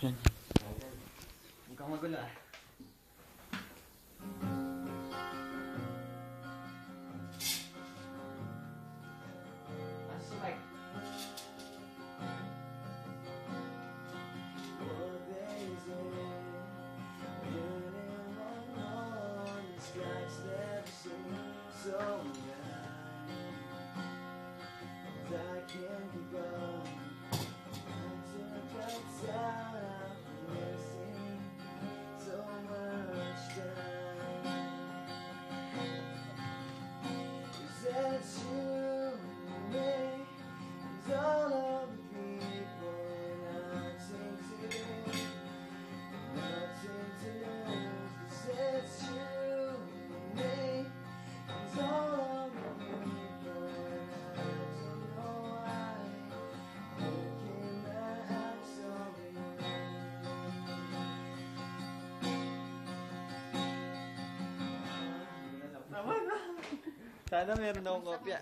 Mukhang magulo ah. Asa si Mike? I can't keep going until I got tired of wasting so much time. Is that you and me? Is all of the people nothing to lose, nothing to lose. Is that you and me? Is all of the people and I don't know why. Making my eyes on you. Tama na. Sana meron akong kopya.